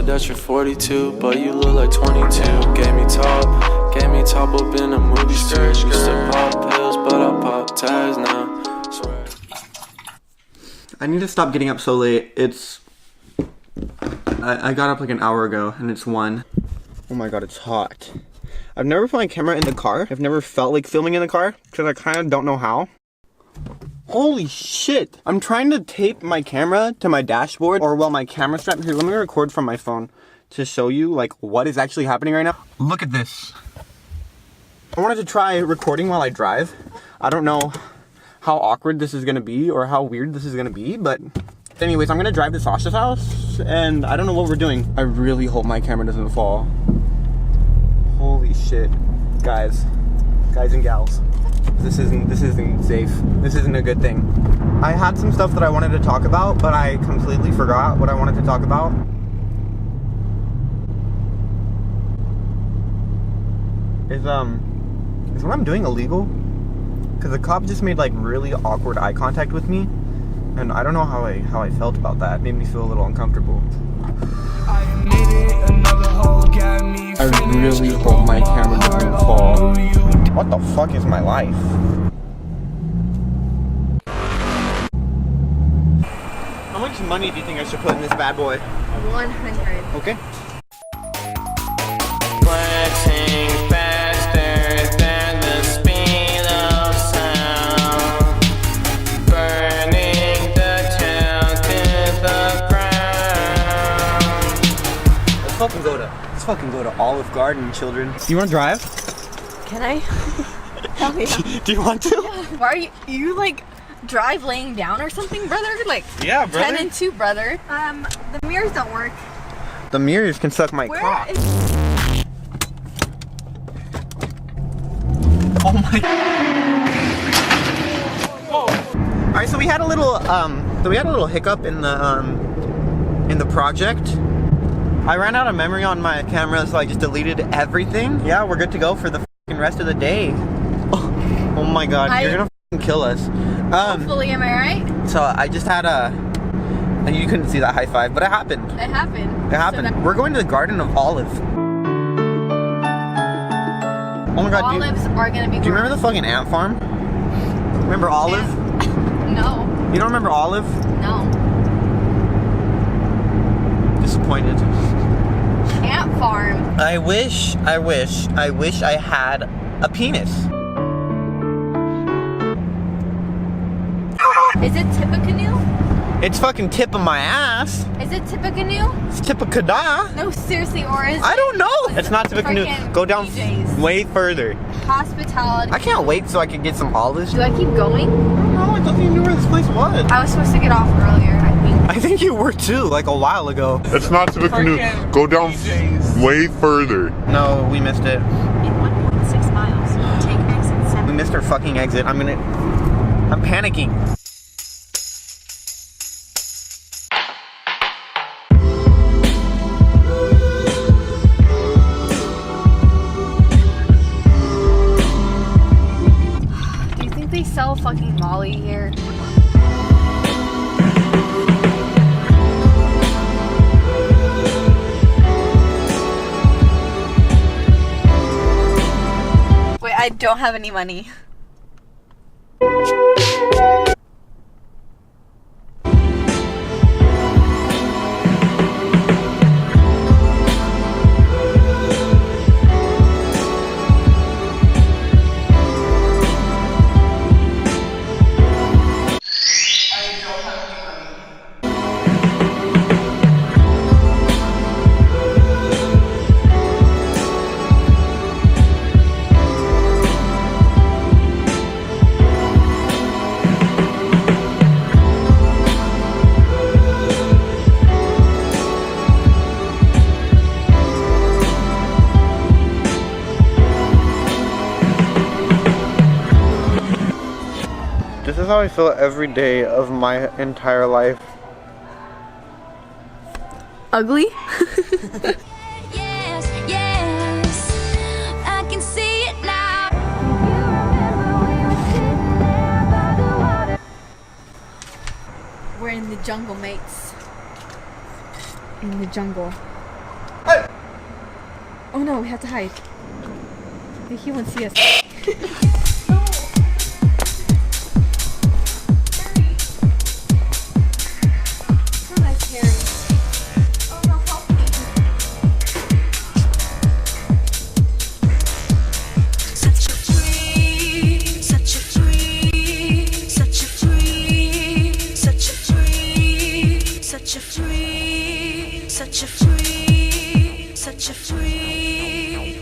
said that you're 42, but you look like 22. Gave me top up in a movie skirt. Used to pop pills, but I pop tags now. Swear. I need to stop getting up so late. I got up like an hour ago and it's 1. Oh my god, it's hot. I've never put my camera in the car. I've never felt like filming in the car because I kind of don't know how. Holy shit! I'm trying to tape my camera to my dashboard, or well, my camera strap. Here, let me record from my phone to show you like what is actually happening right now. Look at this. I wanted to try recording while I drive. I don't know how awkward this is gonna be or how weird this is gonna be, but anyways, I'm gonna drive to Sasha's house and I don't know what we're doing. I really hope my camera doesn't fall. Holy shit. Guys and gals. This isn't safe. This isn't a good thing. I had some stuff that I wanted to talk about, but I completely forgot what I wanted to talk about. Is what I'm doing illegal? Because the cop just made like really awkward eye contact with me, and I don't know how I felt about that. It made me feel a little uncomfortable. I really hope my camera doesn't fall. What the fuck is my life? How much money do you think I should put in this bad boy? 100. Okay. Flexing faster than the speed of sound, burning the town to the ground. Let's fucking go to Olive Garden, children. Do you want to drive? Can I? Hell yeah. Do you want to? Yeah. Why are you like drive laying down or something, brother? Like Yeah, brother. 10 and 2, brother. The mirrors don't work. The mirrors can suck my Where cock. is... Oh my. Whoa. All right, so we had a little hiccup in the project. I ran out of memory on my camera, so I just deleted everything. Yeah, we're good to go for the fucking rest of the day. Oh my god, you're gonna fucking kill us. Hopefully, am I right? So I just had and you couldn't see that high five, but it happened. It happened. It happened. So we're going to the Garden of Olive. Oh my god, olives are gonna be. Do you remember the fucking ant farm? Remember Olive? No. You don't remember Olive? No. Disappointed. Ant farm. I wish I had a penis. Is it Tippecanoe? It's fucking tip of my ass. Is it Tippecanoe? It's Tippecanoe. No, seriously, or is I it? don't know. It's not Tippecanoe. Freaking Go down BJ's. way further. Hospitality. I can't wait so I can get some olives. Do I keep going? I don't know. I don't even know where this place was. I was supposed to get off earlier, I think. I think you were too, like a while ago. It's not Tippecanoe. Go down way further. No, we missed it. In 1.6 miles, take exit 7. We missed our fucking exit. I'm panicking. Do you think they sell fucking Molly here? Wait, I don't have any money. This is how I feel every day of my entire life. Ugly? Yes, yes, I can see it now. We're in the jungle, mates. In the jungle. Oh no, we have to hide. Maybe he won't see us.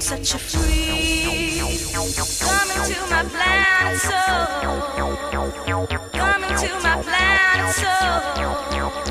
Such a free. Come into my planet soul. Come into my planet soul.